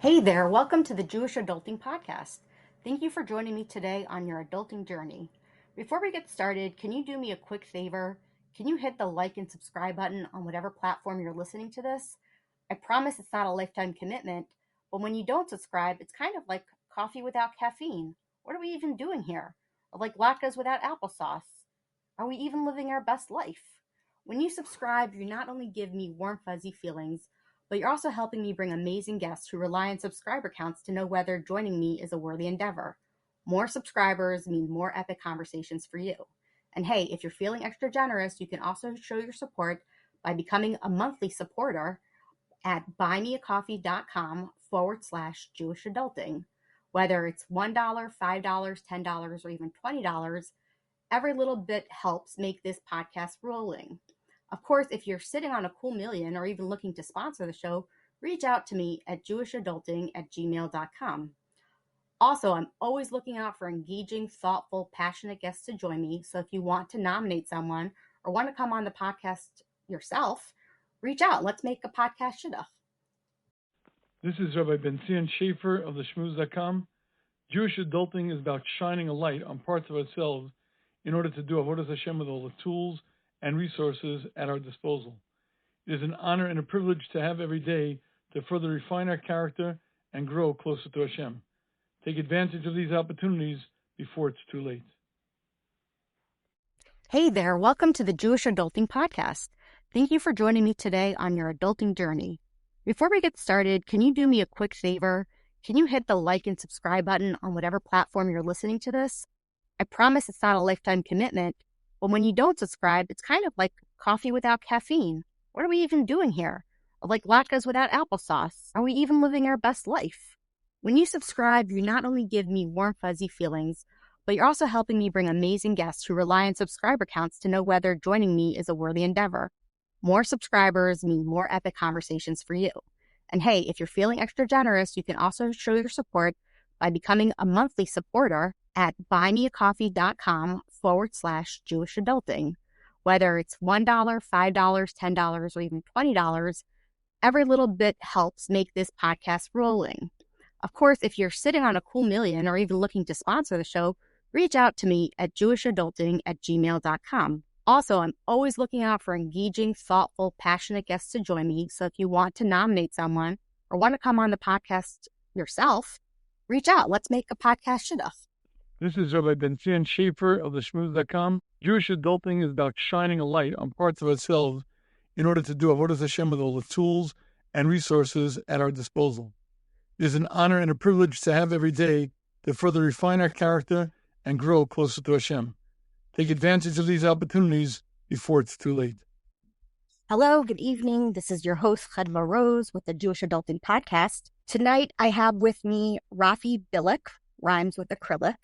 Hey there, welcome to the Jewish Adulting Podcast. Thank you for joining me today on your adulting journey. Before we get started, can you do me a quick favor? Can you hit the like and subscribe button on whatever platform you're listening to this? I promise it's not a lifetime commitment, but when you don't subscribe, it's kind of like coffee without caffeine. What are we even doing here? Or like latkes without applesauce? Are we even living our best life? When you subscribe, you not only give me warm, fuzzy feelings, but you're also helping me bring amazing guests who rely on subscriber counts to know whether joining me is a worthy endeavor. More subscribers mean more epic conversations for you. And hey, if you're feeling extra generous, you can also show your support by becoming a monthly supporter at buymeacoffee.com/Jewish adulting. Whether it's $1, $5, $10, or even $20, every little bit helps make this podcast rolling. Of course, if you're sitting on a cool million or even looking to sponsor the show, reach out to me at jewishadulting@gmail.com. Also, I'm always looking out for engaging, thoughtful, passionate guests to join me. So if you want to nominate someone or want to come on the podcast yourself, reach out. Let's make a podcast shidduch. This is Rabbi Ben-Zion Schaefer of the Shmooze.com. Jewish adulting is about shining a light on parts of ourselves in order to do Avodas Hashem with all the tools and resources at our disposal. It is an honor and a privilege to have every day to further refine our character and grow closer to Hashem. Take advantage of these opportunities before it's too late. Hey there, welcome to the Jewish Adulting Podcast. Thank you for joining me today on your adulting journey. Before we get started, can you do me a quick favor? Can you hit the like and subscribe button on whatever platform you're listening to this? I promise it's not a lifetime commitment, but when you don't subscribe, it's kind of like coffee without caffeine. What are we even doing here? Or like latkes without applesauce? Are we even living our best life? When you subscribe, you not only give me warm, fuzzy feelings, but you're also helping me bring amazing guests who rely on subscriber counts to know whether joining me is a worthy endeavor. More subscribers mean more epic conversations for you. And hey, if you're feeling extra generous, you can also show your support by becoming a monthly supporter at buymeacoffee.com/Jewish adulting. Whether it's $1, $5, $10, or even $20, every little bit helps make this podcast rolling. Of course, if you're sitting on a cool million or even looking to sponsor the show, reach out to me at jewishadulting@gmail.com. Also, I'm always looking out for engaging, thoughtful, passionate guests to join me. So if you want to nominate someone or want to come on the podcast yourself, reach out. Let's make a podcast shidduch. This is Rabbi Ben-Zion Schaefer of the Shmooze.com. Jewish adulting is about shining a light on parts of ourselves in order to do Avodas Hashem with all the tools and resources at our disposal. It is an honor and a privilege to have every day to further refine our character and grow closer to Hashem. Take advantage of these opportunities before it's too late. Hello, good evening. This is your host, Chedma Rose, with the Jewish Adulting Podcast. Tonight, I have with me Raffi Bilek, rhymes with acrylic,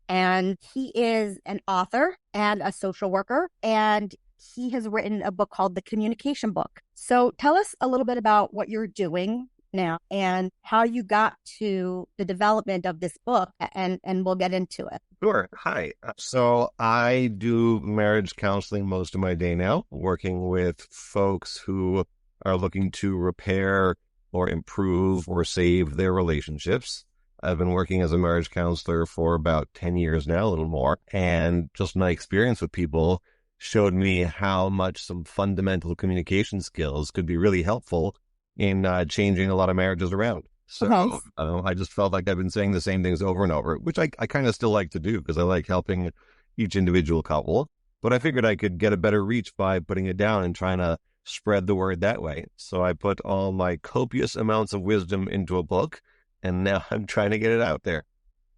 and he is an author and a social worker, and he has written a book called The Communication Book. So tell us a little bit about what you're doing now and how you got to the development of this book, and we'll get into it. Sure. Hi. So I do marriage counseling most of my day now, working with folks who are looking to repair or improve or save their relationships. I've been working as a marriage counselor for about 10 years now, a little more, and just my experience with people showed me how much some fundamental communication skills could be really helpful in changing a lot of marriages around. So I just felt like I've been saying the same things over and over, which I kind of still like to do because I like helping each individual couple. But I figured I could get a better reach by putting it down and trying to spread the word that way. So I put all my copious amounts of wisdom into a book, and now I'm trying to get it out there.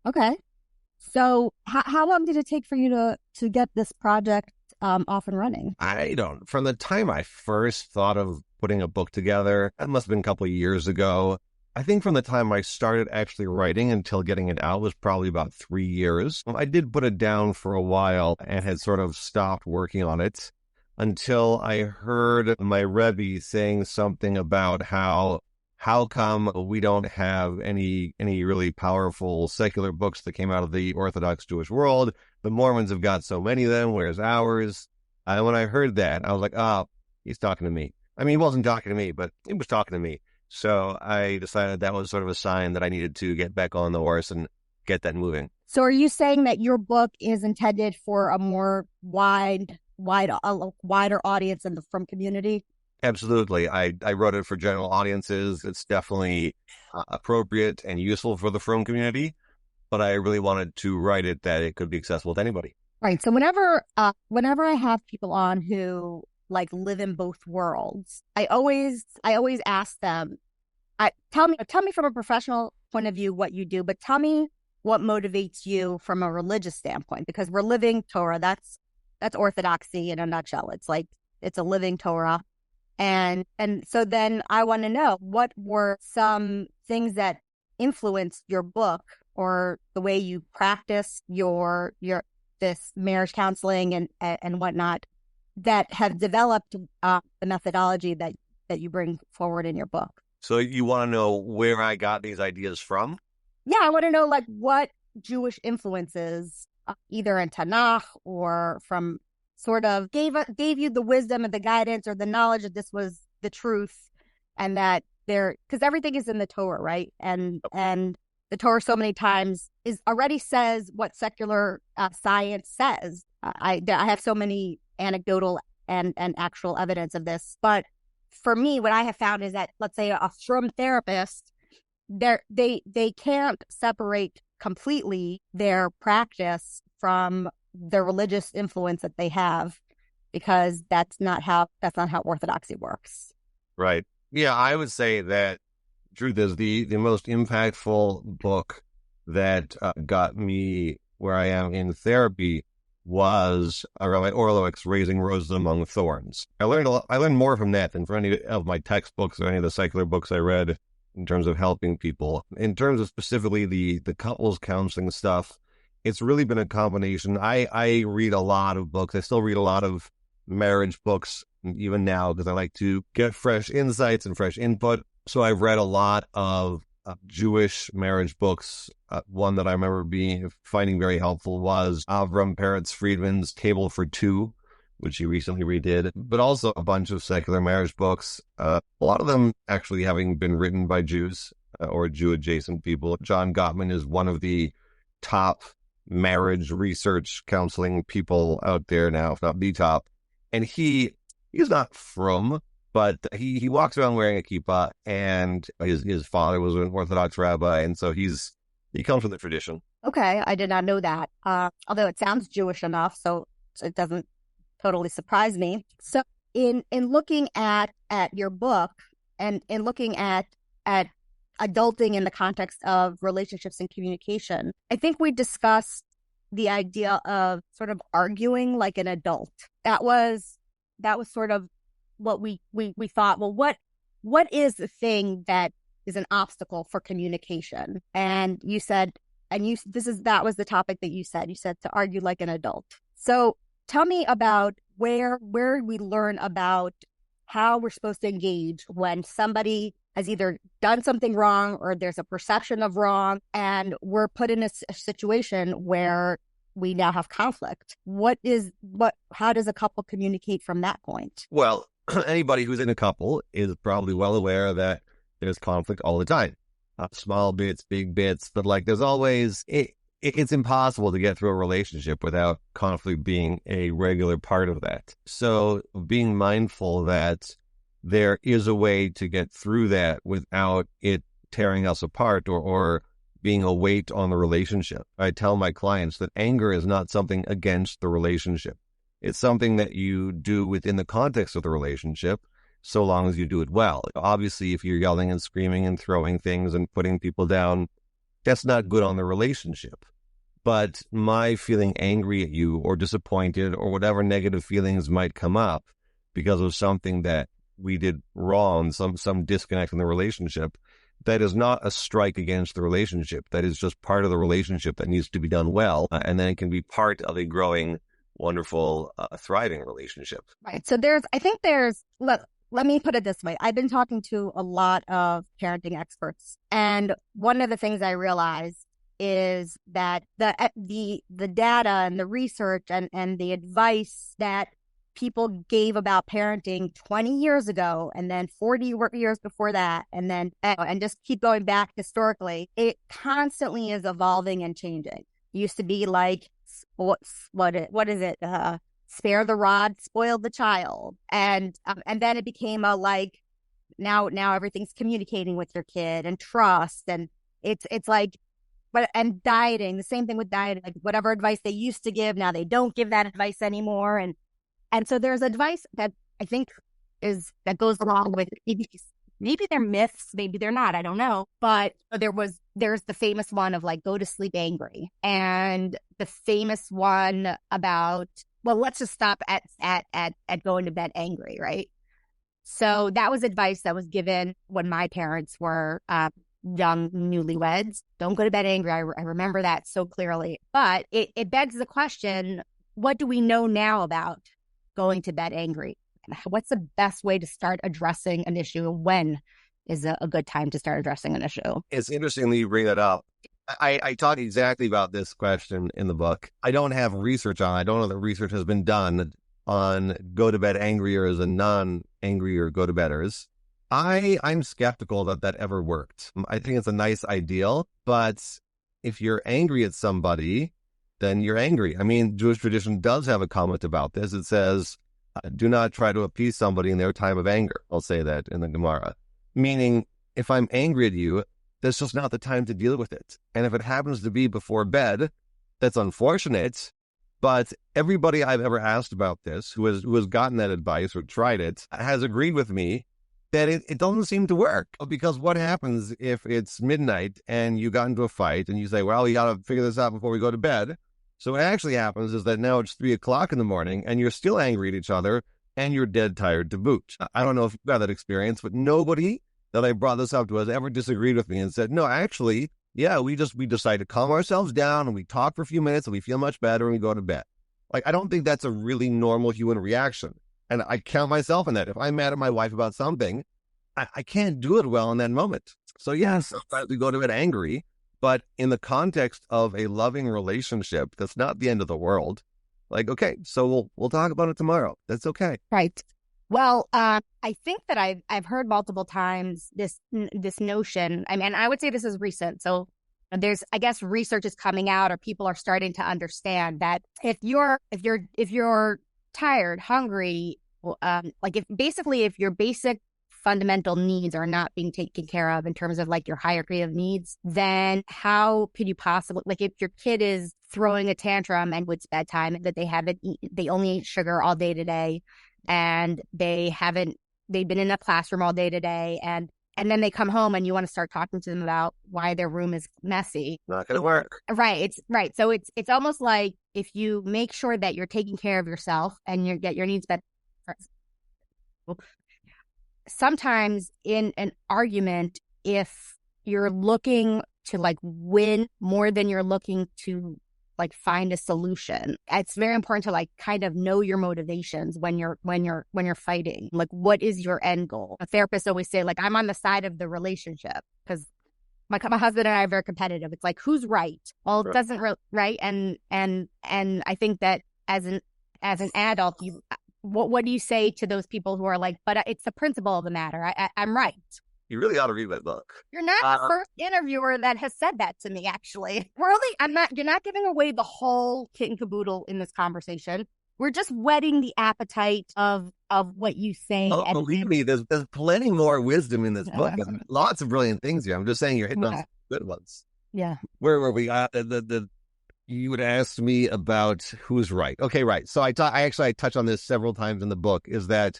Okay. So how long did it take for you to get this project off and running? From the time I first thought of putting a book together, that must have been a couple of years ago. I think from the time I started actually writing until getting it out was probably about 3 years. I did put it down for a while and had sort of stopped working on it until I heard my rabbi saying something about how come we don't have any really powerful secular books that came out of the Orthodox Jewish world. The Mormons have got so many of them. Where's ours? And when I heard that, I was like, oh, he's talking to me. I mean, he wasn't talking to me, but he was talking to me. So I decided that was sort of a sign that I needed to get back on the horse and get that moving. So are you saying that your book is intended for a more wider audience in the Frum community? Absolutely. I wrote it for general audiences. It's definitely appropriate and useful for the Frum community, but I really wanted to write it that it could be accessible to anybody. Right. So whenever I have people on who like live in both worlds, I always ask them, tell me from a professional point of view what you do, but tell me what motivates you from a religious standpoint, because we're living Torah. That's orthodoxy in a nutshell. It's like it's a living Torah. And so then I want to know, what were some things that influenced your book or the way you practice your this marriage counseling and whatnot that have developed the methodology that you bring forward in your book. So you want to know where I got these ideas from? Yeah, I want to know like what Jewish influences, either in Tanakh or from sort of gave you the wisdom and the guidance or the knowledge that this was the truth, and that because everything is in the Torah, right? And the Torah so many times already says what secular science says. I have so many anecdotal and actual evidence of this, but for me, what I have found is that, let's say, a Frum therapist, they can't separate completely their practice from the religious influence that they have, because that's not how orthodoxy works. Right. Yeah, I would say that truth is the most impactful book that got me where I am in therapy was Rabbi Orthodox Raising Roses Among Thorns. I learned more from that than from any of my textbooks or any of the secular books I read in terms of helping people. In terms of specifically the couples counseling stuff, it's really been a combination. I read a lot of books. I still read a lot of marriage books even now because I like to get fresh insights and fresh input. So I've read a lot of Jewish marriage books. One that I remember finding very helpful was Avram Peretz Friedman's Table for Two, which he recently redid, but also a bunch of secular marriage books, a lot of them actually having been written by Jews or Jew-adjacent people. John Gottman is one of the top marriage research counseling people out there now, if not the top. And he's not Frum, but he walks around wearing a kippah, and his father was an Orthodox rabbi, and so he comes from the tradition. Okay, I did not know that. Although it sounds Jewish enough, so it doesn't totally surprise me. So in looking at your book and in looking at adulting in the context of relationships and communication, I think we discussed the idea of sort of arguing like an adult. That was sort of what we thought, well, what is the thing that is an obstacle for communication? And you said, that was the topic that you said to argue like an adult. So tell me about where we learn about how we're supposed to engage when somebody has either done something wrong or there's a perception of wrong, and we're put in a situation where we now have conflict. How does a couple communicate from that point? Well, anybody who's in a couple is probably well aware that there's conflict all the time. Small bits, big bits, but like there's always, it's impossible to get through a relationship without conflict being a regular part of that. So being mindful that there is a way to get through that without it tearing us apart or being a weight on the relationship. I tell my clients that anger is not something against the relationship. It's something that you do within the context of the relationship, so long as you do it well. Obviously, if you're yelling and screaming and throwing things and putting people down, that's not good on the relationship. But my feeling angry at you or disappointed or whatever negative feelings might come up because of something that we did wrong, some disconnect in the relationship, that is not a strike against the relationship. That is just part of the relationship that needs to be done well. And then it can be part of a growing, wonderful, thriving relationship. Right. So let me put it this way. I've been talking to a lot of parenting experts, and one of the things I realized is that the data and the research and the advice that people gave about parenting 20 years ago, and then 40 years before that, and then and just keep going back historically, it constantly is evolving and changing. It used to be like, what is it? Spare the rod, spoil the child, and then it became a like, now everything's communicating with your kid and trust, and it's like, and dieting, the same thing with dieting, like whatever advice they used to give, now they don't give that advice anymore, and so there's advice that I think that goes along with, maybe they're myths, maybe they're not, I don't know. But there's the famous one of like, go to sleep angry. And the famous one about, well, let's just stop at going to bed angry, right? So that was advice that was given when my parents were young newlyweds. Don't go to bed angry. I remember that so clearly. But it begs the question, what do we know now about going to bed angry? What's the best way to start addressing an issue? When is a good time to start addressing an issue? It's interesting that you bring that up. I talk exactly about this question in the book. I don't have research on it. I don't know that research has been done on go to bed angriers and non-angrier go to bedders. I'm skeptical that ever worked. I think it's a nice ideal, but if you're angry at somebody, then you're angry. I mean, Jewish tradition does have a comment about this. It says, do not try to appease somebody in their time of anger. I'll say that in the Gemara. Meaning, if I'm angry at you, that's just not the time to deal with it. And if it happens to be before bed, that's unfortunate. But everybody I've ever asked about this, who has gotten that advice or tried it, has agreed with me that it doesn't seem to work. Because what happens if it's midnight and you got into a fight and you say, well, we got to figure this out before we go to bed? So what actually happens is that now it's 3 o'clock in the morning and you're still angry at each other and you're dead tired to boot. I don't know if you've got that experience, but nobody that I brought this up to has ever disagreed with me and said, no, actually, yeah, we decide to calm ourselves down and we talk for a few minutes and we feel much better and we go to bed. Like, I don't think that's a really normal human reaction. And I count myself in that. If I'm mad at my wife about something, I can't do it well in that moment. So yes, sometimes we go to bed angry. But in the context of a loving relationship, that's not the end of the world. Like, okay, so we'll talk about it tomorrow. That's okay. Right. Well, I think that I've heard multiple times this notion. I mean, I would say this is recent. So there's, I guess, research is coming out, or people are starting to understand that if you're tired, hungry, like if your basic fundamental needs are not being taken care of in terms of like your hierarchy of needs, then how could you possibly, like if your kid is throwing a tantrum and it's bedtime, that they only eat sugar all day today, and they've been in a classroom all day today, and then they come home and you want to start talking to them about why their room is messy. Not going to work. Right. It's right. So it's almost like if you make sure that you're taking care of yourself and you get your needs met. Sometimes in an argument, if you're looking to like win more than you're looking to like find a solution, it's very important to like kind of know your motivations when you're fighting. Like, what is your end goal? A therapist always say, like, I'm on the side of the relationship because my husband and I are very competitive. It's like, who's right? Well, it doesn't right. And I think that as an adult, what do you say to those people who are like, but it's the principle of the matter. I'm right. You really ought to read that book. You're not the first interviewer that has said that to me, actually. You're not giving away the whole kit and caboodle in this conversation. We're just whetting the appetite of what you say. Oh, believe me, there's plenty more wisdom in this book. Lots of brilliant things here. I'm just saying you're hitting on some good ones. Yeah. Where were we? You would ask me about who's right. Okay, right. So I touch on this several times in the book, is that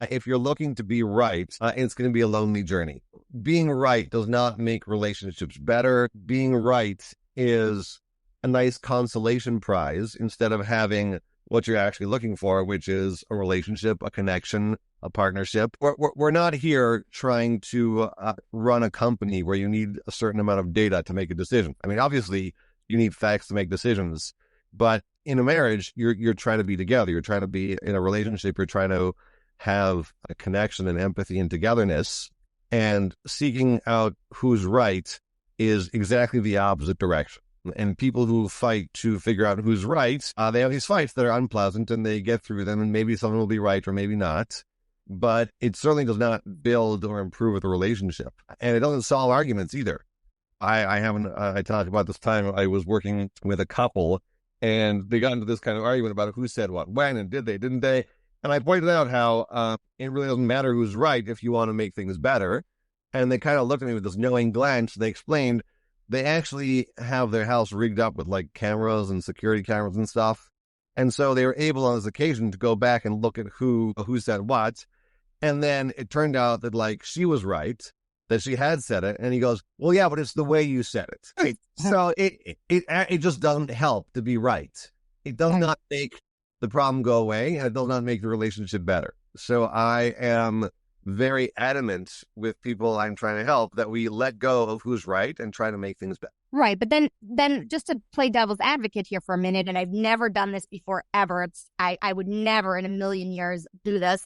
if you're looking to be right, it's going to be a lonely journey. Being right does not make relationships better. Being right is a nice consolation prize instead of having what you're actually looking for, which is a relationship, a connection, a partnership. We're not here trying to run a company where you need a certain amount of data to make a decision. I mean, obviously, you need facts to make decisions. But in a marriage, you're trying to be together. You're trying to be in a relationship. You're trying to have a connection and empathy and togetherness. And seeking out who's right is exactly the opposite direction. And people who fight to figure out who's right, they have these fights that are unpleasant and they get through them, and maybe someone will be right or maybe not. But it certainly does not build or improve the relationship. And it doesn't solve arguments either. I talked about this time I was working with a couple and they got into this kind of argument about who said what when and didn't they? And I pointed out how it really doesn't matter who's right if you want to make things better. And they kind of looked at me with this knowing glance. They explained they actually have their house rigged up with like cameras and security cameras and stuff. And so they were able on this occasion to go back and look at who said what. And then it turned out that like she was right, that she had said it. And he goes, well, yeah, but it's the way you said it. Right. So it just doesn't help to be right. It does not make the problem go away, and it does not make the relationship better. So I am very adamant with people I'm trying to help that we let go of who's right and try to make things better. Right. But then just to play devil's advocate here for a minute, and I've never done this before ever. I would never in a million years do this,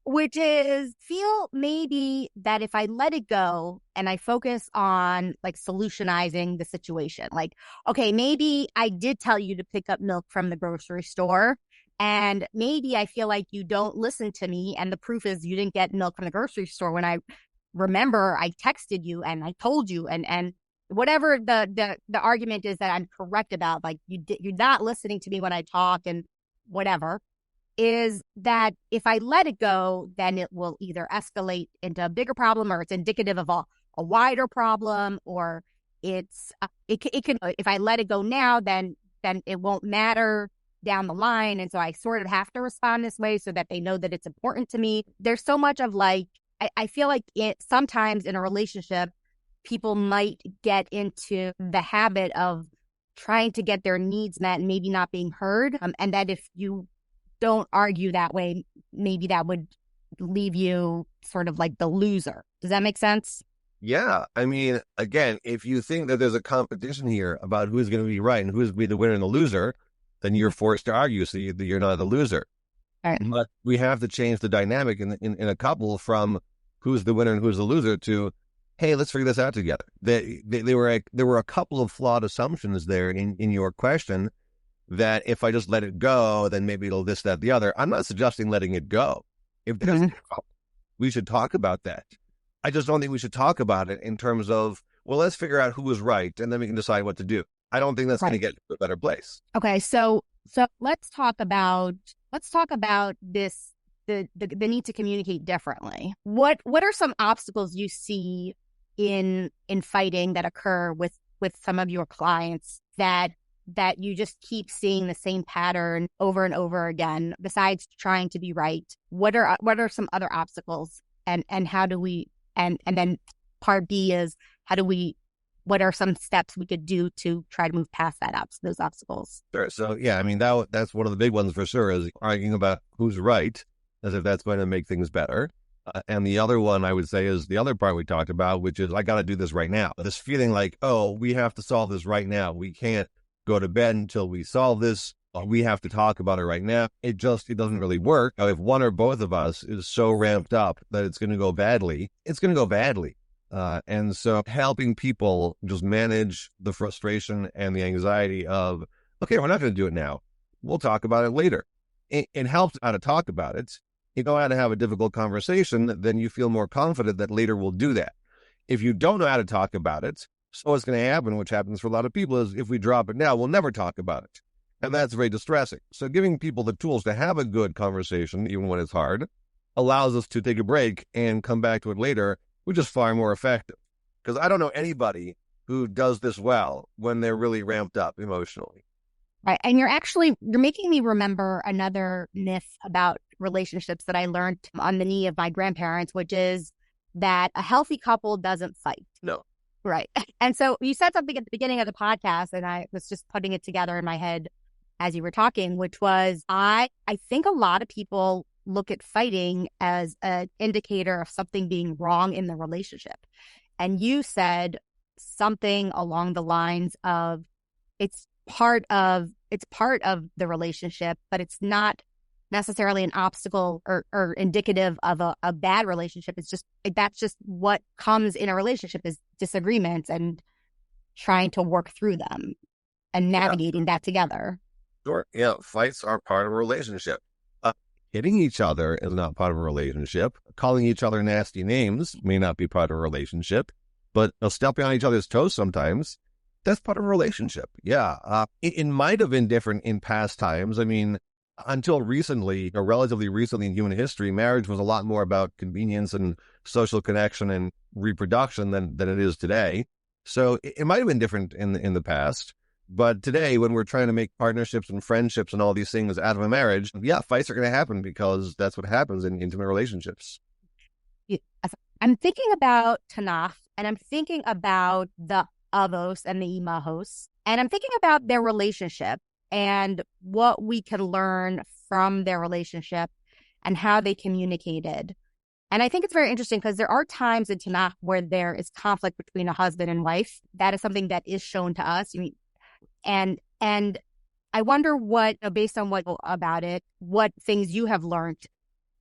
which is feel maybe that if I let it go and I focus on like solutionizing the situation, like, okay, maybe I did tell you to pick up milk from the grocery store. And maybe I feel like you don't listen to me. And the proof is you didn't get milk from the grocery store when I remember I texted you and I told you and whatever the argument is that I'm correct about, like you're not listening to me when I talk and whatever, is that if I let it go, then it will either escalate into a bigger problem or it's indicative of a wider problem, or it can, if I let it go now, then it won't matter down the line. And so I sort of have to respond this way so that they know that it's important to me. There's so much of like, I feel like sometimes in a relationship, people might get into the habit of trying to get their needs met and maybe not being heard. And that if you don't argue that way, maybe that would leave you sort of like the loser. Does that make sense? Yeah. I mean, again, if you think that there's a competition here about who's going to be right and who's going to be the winner and the loser, then you're forced to argue so you're not the loser. All right. But we have to change the dynamic in a couple from who's the winner and who's the loser to, hey, let's figure this out together. There were a couple of flawed assumptions there in your question that if I just let it go, then maybe it'll this, that, the other. I'm not suggesting letting it go. If we should talk about that. I just don't think we should talk about it in terms of, well, let's figure out who was right and then we can decide what to do. I don't think that's going to get to a better place. Okay, so let's talk about this the need to communicate differently. What are some obstacles you see in fighting that occur with some of your clients that you just keep seeing the same pattern over and over again, besides trying to be right? What are some other obstacles, and how do we, and then part B is what are some steps we could do to try to move past those obstacles? Sure. So yeah, I mean that's one of the big ones for sure, is arguing about who's right, as if that's going to make things better. And the other one I would say is the other part we talked about, which is I got to do this right now. This feeling like, oh, we have to solve this right now. We can't go to bed until we solve this. We have to talk about it right now. It doesn't really work. If one or both of us is so ramped up that it's going to go badly, it's going to go badly. And so helping people just manage the frustration and the anxiety of, okay, we're not going to do it now. We'll talk about it later. It helps how to talk about it. You know how to have a difficult conversation, then you feel more confident that later we'll do that. If you don't know how to talk about it, so what's going to happen, which happens for a lot of people, is if we drop it now, we'll never talk about it. And that's very distressing. So giving people the tools to have a good conversation, even when it's hard, allows us to take a break and come back to it later, which is far more effective. Because I don't know anybody who does this well when they're really ramped up emotionally. Right. And you're making me remember another myth about relationships that I learned on the knee of my grandparents, which is that a healthy couple doesn't fight. No. Right. And so you said something at the beginning of the podcast, and I was just putting it together in my head as you were talking, which was I think a lot of people look at fighting as an indicator of something being wrong in the relationship. And you said something along the lines of it's part of the relationship, but it's not necessarily an obstacle or indicative of a bad relationship. It's just, that's just what comes in a relationship, is disagreements and trying to work through them. and Yeah, navigating that together. sure. Yeah, fights are part of a relationship. Hitting each other is not part of a relationship. Calling each other nasty names may not be part of a relationship, but stepping on each other's toes sometimes, that's part of a relationship. Yeah. It might have been different in past times. I mean, until recently, or relatively recently in human history, marriage was a lot more about convenience and social connection and reproduction than it is today. So it might have been different in the past. But today, when we're trying to make partnerships and friendships and all these things out of a marriage, yeah, fights are going to happen because that's what happens in intimate relationships. Yeah, I'm thinking about Tanakh, and I'm thinking about the Avos and the Imahos, and I'm thinking about their relationship and what we can learn from their relationship and how they communicated. And I think it's very interesting because there are times in Tanakh where there is conflict between a husband and wife. That is something that is shown to us. I mean, and I wonder what, based on what about it, what things you have learned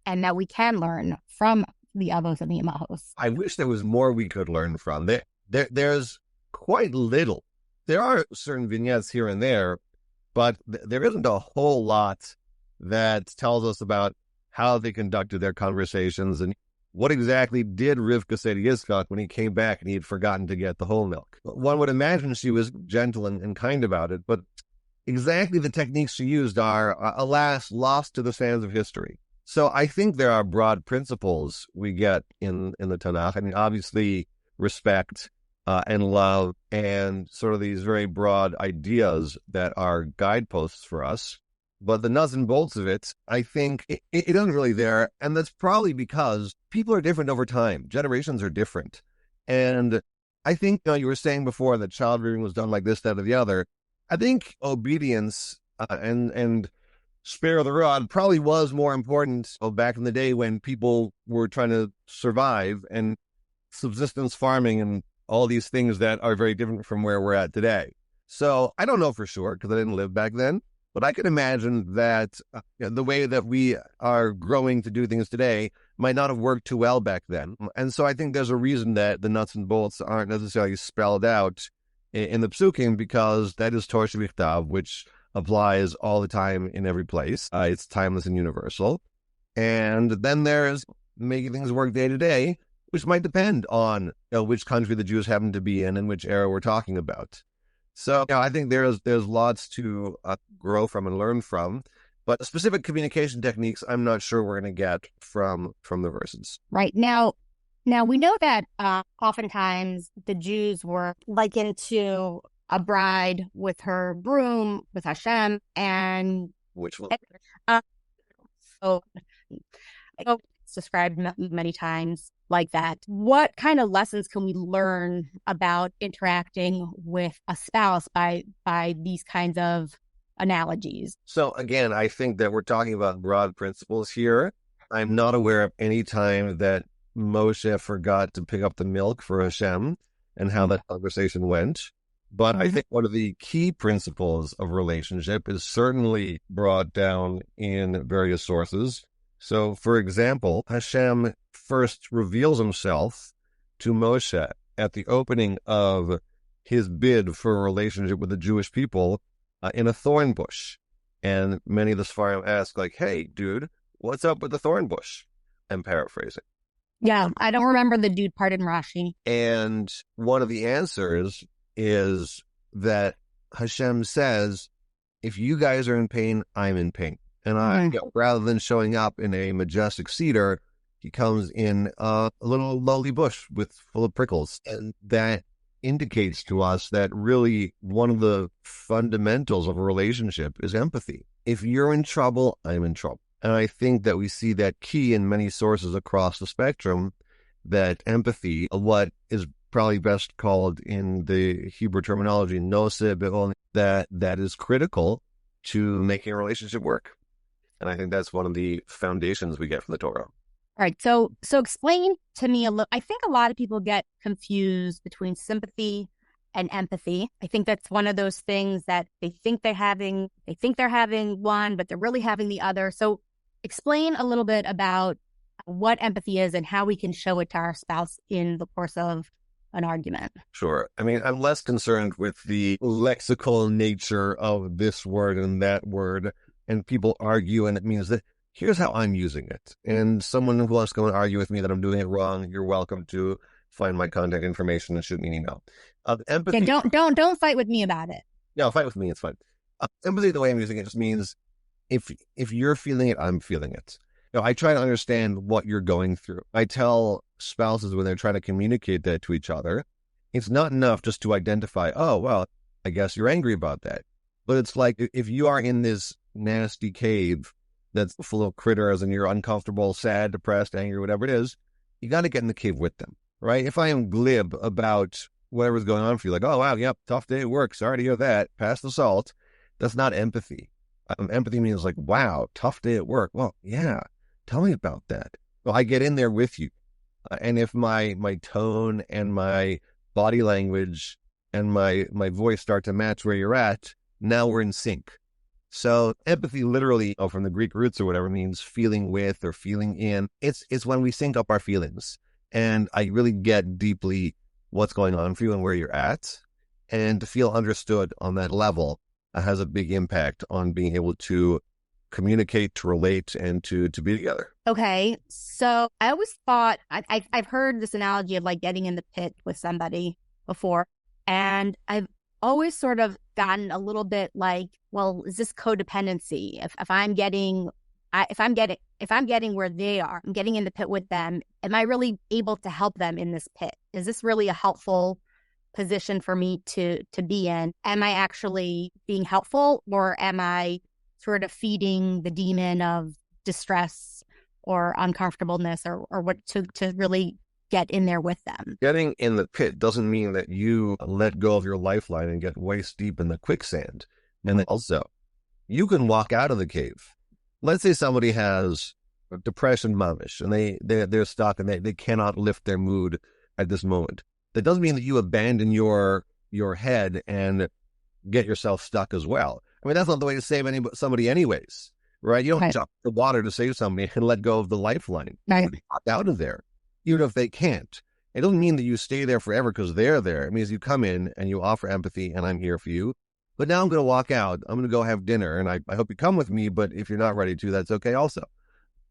and that we can learn from the Avos and the Imahos. I wish there was more we could learn from. There's quite little. There are certain vignettes here and there, but there isn't a whole lot that tells us about how they conducted their conversations and what exactly did Rivka say to Yitzchak when he came back and he had forgotten to get the whole milk. One would imagine she was gentle and kind about it, but exactly the techniques she used are, alas, lost to the sands of history. So I think there are broad principles we get in the Tanakh. I mean, obviously, respect and love and sort of these very broad ideas that are guideposts for us. But the nuts and bolts of it, I think it isn't really there. And that's probably because people are different over time. Generations are different. And I think, you were saying before that child rearing was done like this, that, or the other. I think obedience and spare of the rod probably was more important back in the day when people were trying to survive, and subsistence farming and all these things that are very different from where we're at today. So I don't know for sure because I didn't live back then, but I can imagine that the way that we are growing to do things today might not have worked too well back then. And so I think there's a reason that the nuts and bolts aren't necessarily spelled out in the psukim, because that is Torah Shebiktav, which applies all the time in every place. It's timeless and universal. And then there's making things work day to day, which might depend on which country the Jews happen to be in and which era we're talking about. So I think there's lots to grow from and learn from. But specific communication techniques, I'm not sure we're going to get from the verses. Right. Now we know that oftentimes the Jews were likened to a bride with her broom, with Hashem, and Which will... so it's described many times like that. What kind of lessons can we learn about interacting with a spouse by these kinds of analogies? So again, I think that we're talking about broad principles here. I'm not aware of any time that Moshe forgot to pick up the milk for Hashem and how that conversation went. But I think one of the key principles of relationship is certainly brought down in various sources. So, for example, Hashem first reveals himself to Moshe at the opening of his bid for a relationship with the Jewish people in a thorn bush. And many of the Sfarim ask, like, hey, dude, what's up with the thorn bush? I'm paraphrasing. Yeah, I don't remember the dude part in Rashi. And one of the answers is that Hashem says, if you guys are in pain, I'm in pain. And rather than showing up in a majestic cedar, he comes in a little lowly bush full of prickles. And that indicates to us that really one of the fundamentals of a relationship is empathy. If you're in trouble, I'm in trouble. And I think that we see that key in many sources across the spectrum, that empathy, what is probably best called in the Hebrew terminology, noseh, that is critical to making a relationship work. And I think that's one of the foundations we get from the Torah. All right. So explain to me a little. I think a lot of people get confused between sympathy and empathy. I think that's one of those things that they think they're having one, but they're really having the other. So explain a little bit about what empathy is and how we can show it to our spouse in the course of an argument. Sure. I mean, I'm less concerned with the lexical nature of this word and that word, and people argue, and it means that here's how I'm using it. And someone who wants to go and argue with me that I'm doing it wrong, you're welcome to find my contact information and shoot me an email. Empathy. Yeah, don't fight with me about it. No, fight with me. It's fine. Empathy, the way I'm using it, just means if you're feeling it, I'm feeling it. I try to understand what you're going through. I tell spouses when they're trying to communicate that to each other, it's not enough just to identify, oh, well, I guess you're angry about that. But it's like if you are in this nasty cave that's full of critters and you're uncomfortable, sad, depressed, angry, whatever it is, you got to get in the cave with them, right? If I am glib about whatever's going on for you, like, oh, wow, yep, tough day at work, sorry to hear that, pass the salt, that's not empathy. Empathy means like, wow, tough day at work. Well, yeah, tell me about that. Well, I get in there with you. And if my tone and my body language and my voice start to match where you're at, now we're in sync. So empathy literally, from the Greek roots or whatever, means feeling with or feeling in. It's when we sync up our feelings. And I really get deeply what's going on for you and where you're at. And to feel understood on that level has a big impact on being able to communicate, to relate, and to be together. Okay, so I always thought, I've heard this analogy of like getting in the pit with somebody before, and I've always sort of gotten a little bit like, well, is this codependency? If I'm getting where they are, I'm getting in the pit with them, am I really able to help them in this pit? Is this really a helpful position for me to be in? Am I actually being helpful, or am I sort of feeding the demon of distress or uncomfortableness or what to really get in there with them? Getting in the pit doesn't mean that you let go of your lifeline and get waist deep in the quicksand. And then also, you can walk out of the cave. Let's say somebody has depression mamish and they're stuck and they cannot lift their mood at this moment. That doesn't mean that you abandon your head and get yourself stuck as well. I mean, that's not the way to save somebody anyways, right? You don't jump in the water to save somebody and let go of the lifeline. Right. Hop out of there, even if they can't. It doesn't mean that you stay there forever because they're there. It means you come in and you offer empathy and I'm here for you. But now I'm going to walk out. I'm going to go have dinner and I hope you come with me. But if you're not ready to, that's okay also.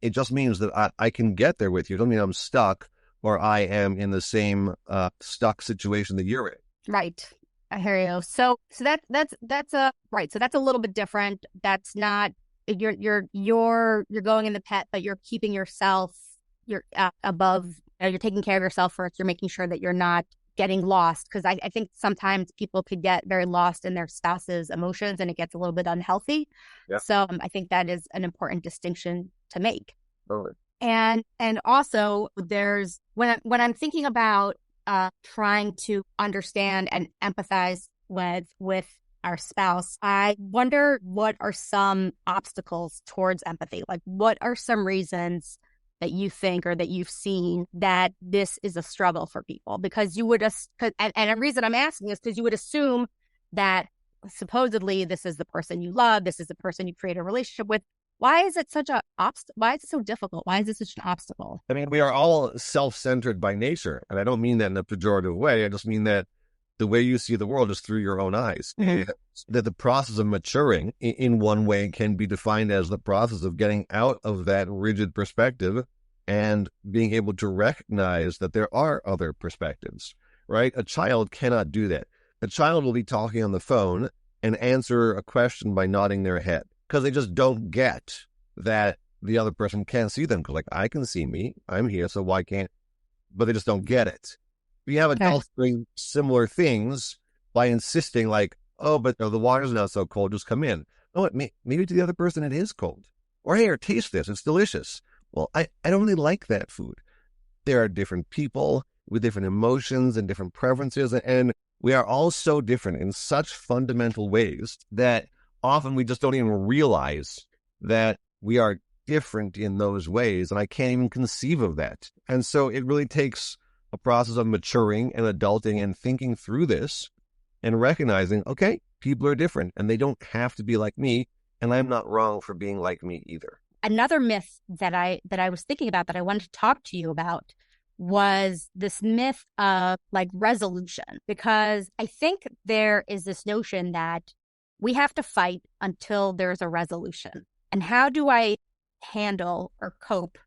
It just means that I can get there with you. It doesn't mean I'm stuck or I am in the same stuck situation that you're in. Right. I hear you. So that's right. So that's a little bit different. That's not, you're going in the pit, but you're keeping yourself, you're above, you're taking care of yourself first. You're making sure that you're not getting lost. Because I think sometimes people could get very lost in their spouse's emotions and it gets a little bit unhealthy. Yeah. So I think that is an important distinction to make. Totally. And also there's, when I'm thinking about trying to understand and empathize with our spouse, I wonder what are some obstacles towards empathy? Like, what are some reasons that you think or that you've seen that this is a struggle for people? Because you would, and the reason I'm asking is because you would assume that supposedly this is the person you love, this is the person you create a relationship with. Why is it such a why is it so difficult? Why is it such an obstacle? I mean, we are all self-centered by nature. And I don't mean that in a pejorative way. I just mean that the way you see the world is through your own eyes. That the process of maturing in one way can be defined as the process of getting out of that rigid perspective and being able to recognize that there are other perspectives, right? A child cannot do that. A child will be talking on the phone and answer a question by nodding their head, because they just don't get that the other person can't see them. Because like, I can see me, I'm here, so why can't? But they just don't get it. We have adults doing similar things by insisting like, oh, but the water's not so cold, just come in. Oh, maybe to the other person it is cold. Or here, taste this, it's delicious. Well, I don't really like that food. There are different people with different emotions and different preferences, and we are all so different in such fundamental ways that often we just don't even realize that we are different in those ways, and I can't even conceive of that. And so it really takes a process of maturing and adulting and thinking through this and recognizing, okay, people are different and they don't have to be like me, and I'm not wrong for being like me either. Another myth that I was thinking about that I wanted to talk to you about was this myth of like resolution, because I think there is this notion that we have to fight until there's a resolution. And how do I handle or cope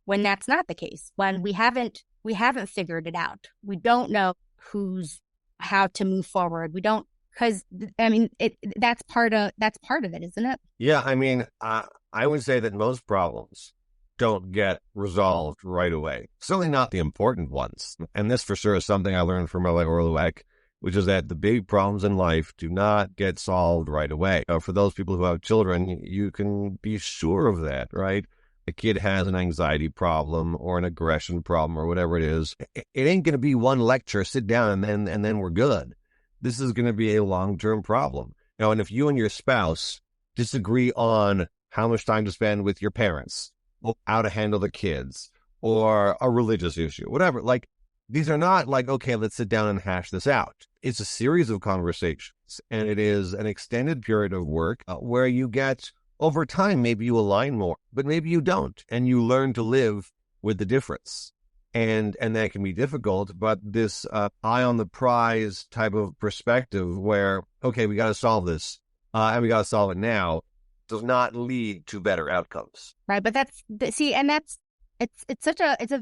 when that's not the case? When we haven't figured it out. We don't know how to move forward. We don't, because I mean, that's part of it, isn't it? Yeah, I mean, I would say that most problems don't get resolved right away. Certainly not the important ones. And this for sure is something I learned from Rabbi Orlowek, which is that the big problems in life do not get solved right away. For those people who have children, you can be sure of that, right? A kid has an anxiety problem or an aggression problem or whatever it is. It ain't going to be one lecture, sit down, and then we're good. This is going to be a long-term problem. And if you and your spouse disagree on how much time to spend with your parents, or how to handle the kids, or a religious issue, whatever, like, these are not like, okay, let's sit down and hash this out. It's a series of conversations, and it is an extended period of work where you get, over time, maybe you align more, but maybe you don't, and you learn to live with the difference. And that can be difficult, but this eye on the prize type of perspective where, okay, we got to solve this, and we got to solve it now, does not lead to better outcomes. Right. But it's a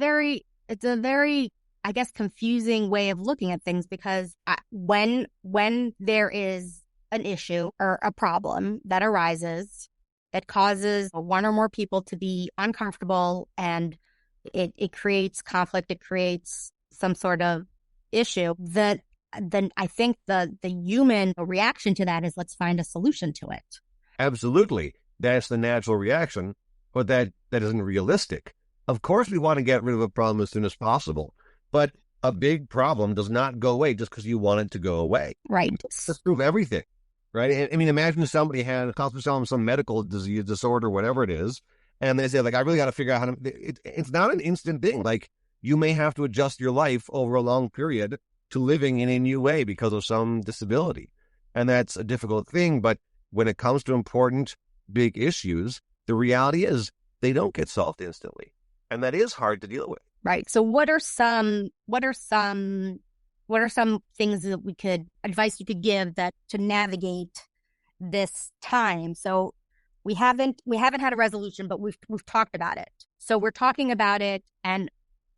very, I guess, confusing way of looking at things, because when there is an issue or a problem that arises that causes one or more people to be uncomfortable, and it creates conflict, it creates some sort of issue, then I think the human reaction to that is, let's find a solution to it. Absolutely. That's the natural reaction, but that isn't realistic. Of course, we want to get rid of a problem as soon as possible, but a big problem does not go away just because you want it to go away. Right. That's true of everything, right? I mean, imagine if somebody had some medical disease, disorder, whatever it is, and they say, like, I really got to figure out how to, it's not an instant thing. Like, you may have to adjust your life over a long period to living in a new way because of some disability. And that's a difficult thing, but when it comes to important, big issues, the reality is they don't get solved instantly. And that is hard to deal with. Right. So what are some things that advice you could give that to navigate this time? So we haven't had a resolution, but we've talked about it. So we're talking about it, and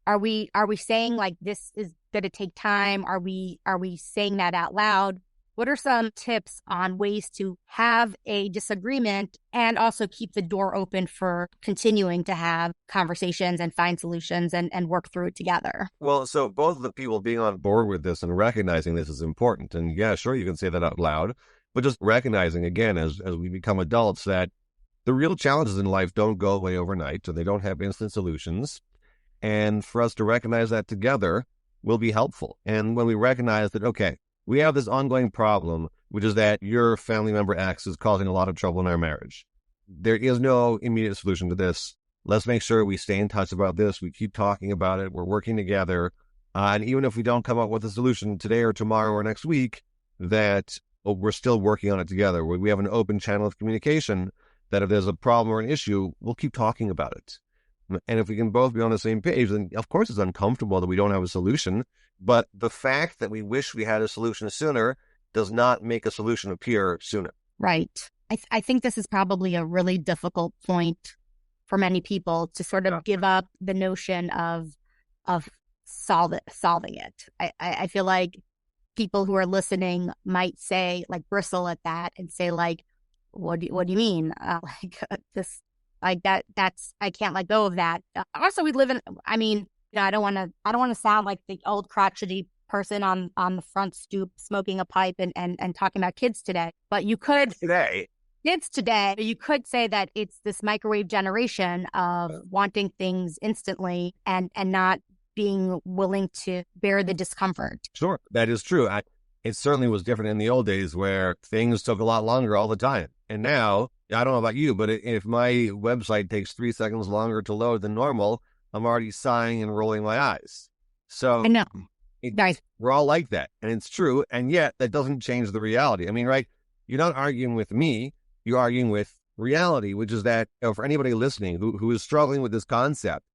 are we saying, like, this is going to take time? Are we saying that out loud? What are some tips on ways to have a disagreement and also keep the door open for continuing to have conversations and find solutions and work through it together? Well, so both of the people being on board with this and recognizing this is important. And yeah, sure, you can say that out loud, but just recognizing, again, as we become adults, that the real challenges in life don't go away overnight, and they don't have instant solutions. And for us to recognize that together will be helpful. And when we recognize that, okay, we have this ongoing problem, which is that your family member X is causing a lot of trouble in our marriage. There is no immediate solution to this. Let's make sure we stay in touch about this. We keep talking about it. We're working together. And even if we don't come up with a solution today or tomorrow or next week, that we're still working on it together. We have an open channel of communication that if there's a problem or an issue, we'll keep talking about it. And if we can both be on the same page, then of course it's uncomfortable that we don't have a solution. But the fact that we wish we had a solution sooner does not make a solution appear sooner. Right. I think this is probably a really difficult point for many people to sort of give up the notion of solving it. I feel like people who are listening might say, like, bristle at that and say, like, what do you mean? That's I can't let go of that. Also, we live in, I mean, I don't want to sound like the old crotchety person on the front stoop smoking a pipe and talking about kids today. But you could kids today, you could say that it's this microwave generation of wanting things instantly and not being willing to bear the discomfort. Sure, that is true. It certainly was different in the old days where things took a lot longer all the time. And now, I don't know about you, but if my website takes 3 seconds longer to load than normal, I'm already sighing and rolling my eyes. So I know. We're all like that. And it's true. And yet that doesn't change the reality. I mean, right? You're not arguing with me. You're arguing with reality, which is that, for anybody listening who is struggling with this concept,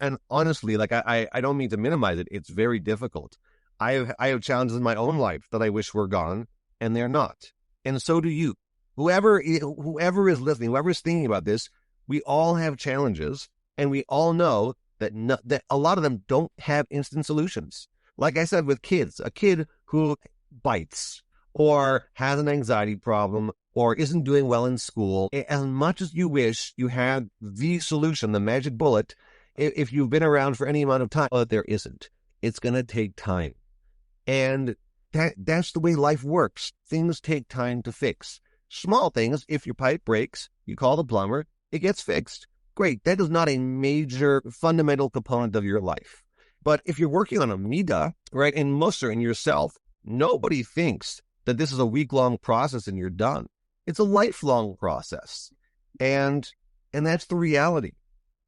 And honestly, like I don't mean to minimize it. It's very difficult. I have challenges in my own life that I wish were gone, and they're not. And so do you. Whoever is listening, whoever is thinking about this, we all have challenges, and we all know that that a lot of them don't have instant solutions. Like I said, with kids, a kid who bites or has an anxiety problem or isn't doing well in school, as much as you wish you had the solution, the magic bullet, if you've been around for any amount of time, there isn't. It's going to take time. And that's the way life works. Things take time to fix. Small things, if your pipe breaks, you call the plumber, it gets fixed. Great. That is not a major fundamental component of your life. But if you're working on a midah, right, in Musar, in yourself, nobody thinks that this is a week-long process and you're done. It's a lifelong process. And that's the reality.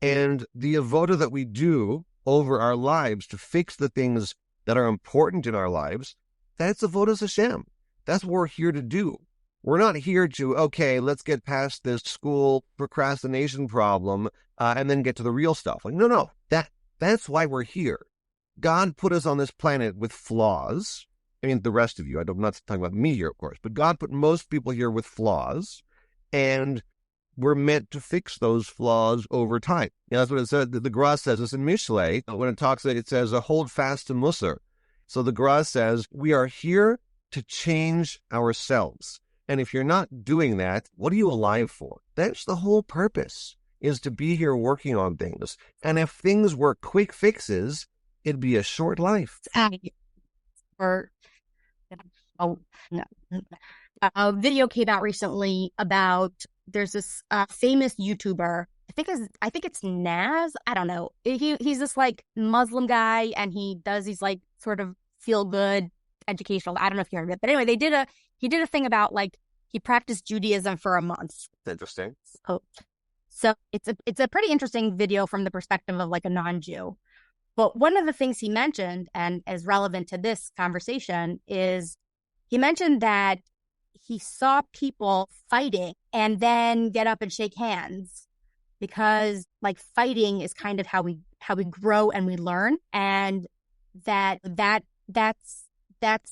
And the avoda that we do over our lives to fix the things that are important in our lives, that's avodas Hashem. That's what we're here to do. We're not here to, okay, let's get past this school procrastination problem and then get to the real stuff. Like, no. That's why we're here. God put us on this planet with flaws. I mean, the rest of you, I'm not talking about me here, of course, but God put most people here with flaws, and we're meant to fix those flaws over time. That's what it said. The Gra says this in Mishlei. When it talks, it says, hold fast to Musar. So the Gra says, we are here to change ourselves. And if you're not doing that, what are you alive for? That's the whole purpose, is to be here working on things. And if things were quick fixes, it'd be a short life. A video came out recently about, there's this famous YouTuber, I think it's Naz. I don't know. He's this like Muslim guy, and he does these like sort of feel good educational. I don't know if you heard of it, but anyway, he did a thing about like he practiced Judaism for a month. Interesting. So it's a pretty interesting video from the perspective of like a non-Jew. But one of the things he mentioned, and is relevant to this conversation, is he mentioned that he saw people fighting and then get up and shake hands, because like fighting is kind of how we grow and we learn, and that's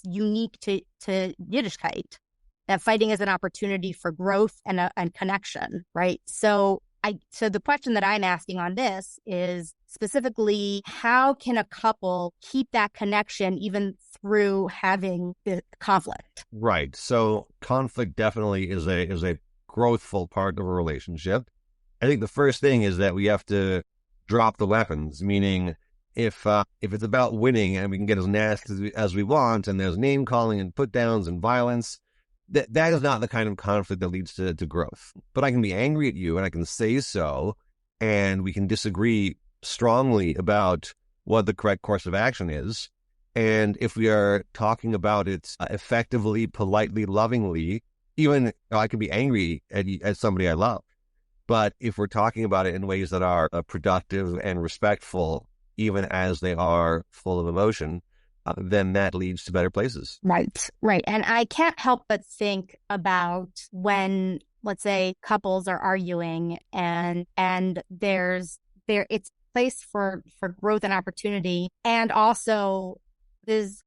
unique to Yiddishkeit. That fighting is an opportunity for growth and connection, right? So the question that I'm asking on this is specifically, how can a couple keep that connection even through having the conflict? Right. So conflict definitely is a growthful part of a relationship. I think the first thing is that we have to drop the weapons, meaning if it's about winning and we can get as nasty as we want, and there's name calling and put downs and violence, that is not the kind of conflict that leads to growth. But I can be angry at you, and I can say so, and we can disagree strongly about what the correct course of action is. And if we are talking about it effectively, politely, lovingly, even I can be angry at somebody I love. But if we're talking about it in ways that are productive and respectful, even as they are full of emotion, then that leads to better places. Right. And I can't help but think about when, let's say, couples are arguing and it's place for growth and opportunity. And also this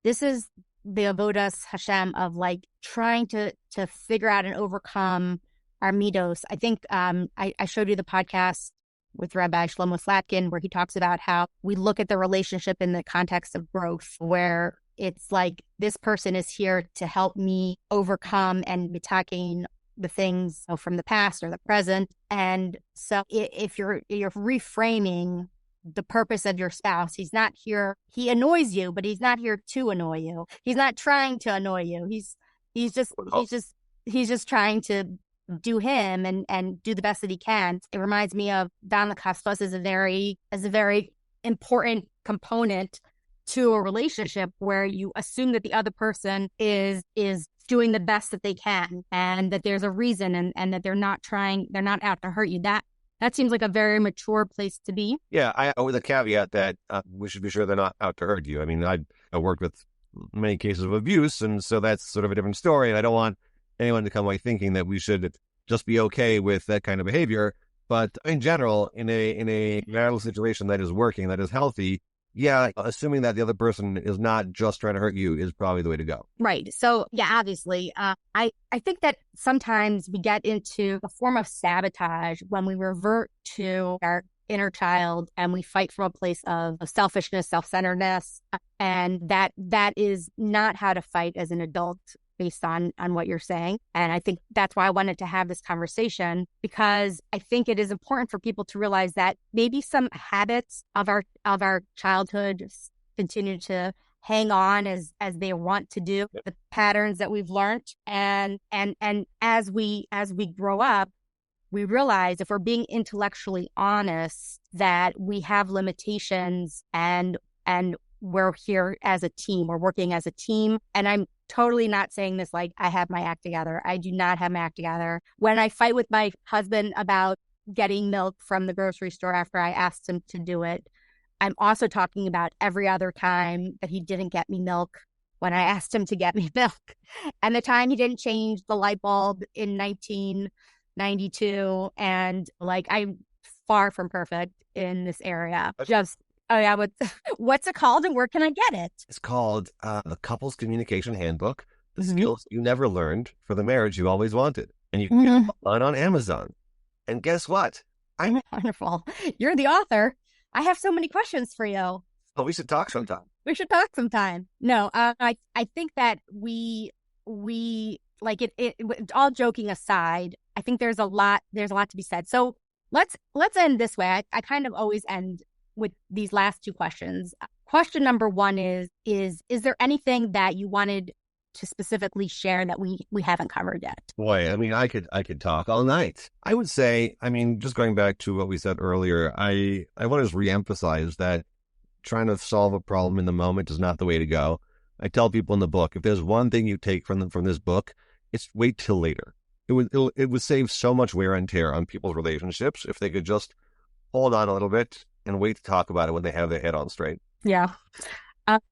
is the avodas Hashem of like trying to figure out and overcome our midos. I think I showed you the podcast with Rabbi Shlomo Slatkin, where he talks about how we look at the relationship in the context of growth, where it's like this person is here to help me overcome and be talking the things from the past or the present. And so if you're reframing the purpose of your spouse, he's not here, he annoys you, but he's not here to annoy you. He's not trying to annoy you. He's just trying to do him and do the best that he can. It reminds me of Dan Lakastos as a very important component to a relationship, where you assume that the other person is doing the best that they can, and that there's a reason, and that they're not out to hurt you. That seems like a very mature place to be. Yeah, with a caveat that we should be sure they're not out to hurt you. I mean, I worked with many cases of abuse, and so that's sort of a different story. And I don't want anyone to come away thinking that we should just be okay with that kind of behavior. But in general, in a marital situation that is working, that is healthy, yeah, assuming that the other person is not just trying to hurt you is probably the way to go. Right. So, yeah, obviously, I think that sometimes we get into a form of sabotage when we revert to our inner child and we fight from a place of selfishness, self-centeredness, and that is not how to fight as an adult based on what you're saying. And I think that's why I wanted to have this conversation, because I think it is important for people to realize that maybe some habits of our childhood continue to hang on as they want to do, the patterns that we've learned. And as we grow up, we realize, if we're being intellectually honest, that we have limitations, and we're here as a team. We're working as a team. And I'm totally not saying this like I have my act together. I do not have my act together. When I fight with my husband about getting milk from the grocery store after I asked him to do it, I'm also talking about every other time that he didn't get me milk when I asked him to get me milk, and the time he didn't change the light bulb in 1992. And like, I'm far from perfect in this area. What's it called and where can I get it? It's called the Couples Communication Handbook, the skills you never learned for the marriage you always wanted. And you can get it on Amazon. And guess what? I'm wonderful. You're the author. I have so many questions for you. Oh, we should talk sometime. We should talk sometime. No, I think that we like it, all joking aside, I think there's a lot to be said. So let's end this way. I kind of always end with these last two questions. Question number one is there anything that you wanted to specifically share that we haven't covered yet? Boy, I mean, I could talk all night. I would say, I mean, just going back to what we said earlier, I want to reemphasize that trying to solve a problem in the moment is not the way to go. I tell people in the book, if there's one thing you take from this book, it's wait till later. It would save so much wear and tear on people's relationships if they could just hold on a little bit and wait to talk about it when they have their head on straight. Yeah.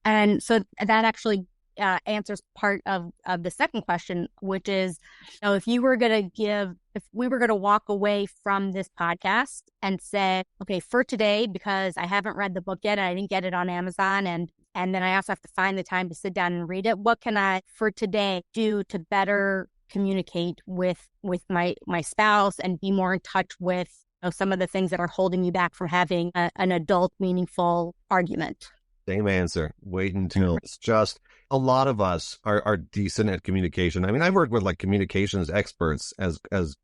And so that actually answers part of the second question, which is, if we were going to walk away from this podcast and say, okay, for today, because I haven't read the book yet and I didn't get it on Amazon, and then I also have to find the time to sit down and read it, what can I, for today, do to better communicate with my spouse and be more in touch with some of the things that are holding me back from having an adult, meaningful argument? Same answer. Wait until it's just, a lot of us are decent at communication. I mean, I've worked with like communications experts as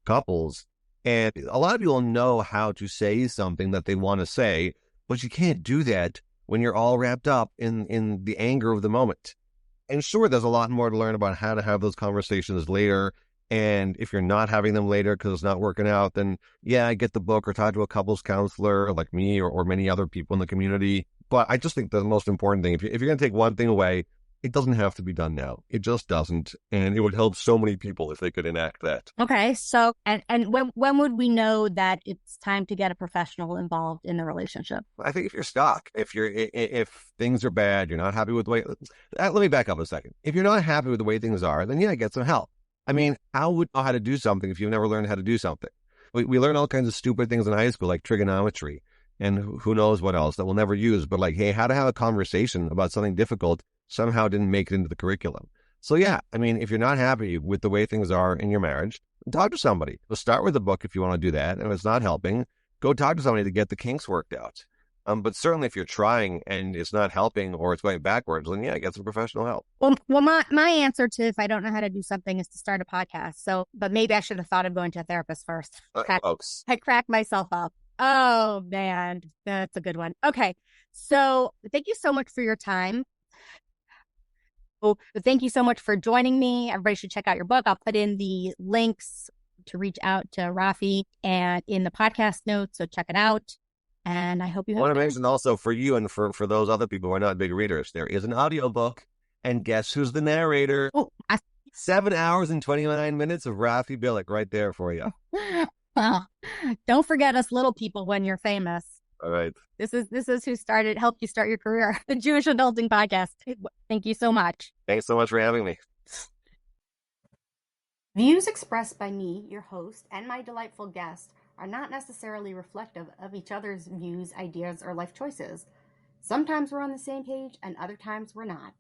couples, and a lot of people know how to say something that they want to say, but you can't do that when you're all wrapped up in the anger of the moment. And sure, there's a lot more to learn about how to have those conversations later. And if you're not having them later because it's not working out, then yeah, get the book or talk to a couples counselor like me or many other people in the community. But I just think the most important thing, if you're going to take one thing away, it doesn't have to be done now. It just doesn't. And it would help so many people if they could enact that. Okay. So, and when would we know that it's time to get a professional involved in the relationship? I think if you're stuck, if things are bad, you're not happy with the way, let me back up a second. If you're not happy with the way things are, then yeah, get some help. I mean, how would you know how to do something if you've never learned how to do something? We learn all kinds of stupid things in high school, like trigonometry and who knows what else that we'll never use. But like, hey, how to have a conversation about something difficult somehow didn't make it into the curriculum. So yeah, I mean, if you're not happy with the way things are in your marriage, talk to somebody. We'll start with a book if you want to do that. And if it's not helping, go talk to somebody to get the kinks worked out. But certainly if you're trying and it's not helping or it's going backwards, then yeah, get some professional help. Well, my answer to if I don't know how to do something is to start a podcast. So, but maybe I should have thought of going to a therapist first. Folks. I cracked myself up. Oh man, that's a good one. Okay. So thank you so much for your time. So thank you so much for joining me. Everybody should check out your book. I'll put in the links to reach out to Raffi and in the podcast notes. So check it out. And I hope you have. I want to mention also for you and for those other people who are not big readers, there is an audiobook. And guess who's the narrator? 7 hours and 29 minutes of Raffi Bilek right there for you. Well, don't forget us little people when you're famous. All right. This is who helped you start your career, the Jewish Adulting Podcast. Thank you so much. Thanks so much for having me. Views expressed by me, your host, and my delightful guest are not necessarily reflective of each other's views, ideas, or life choices. Sometimes we're on the same page, and other times we're not.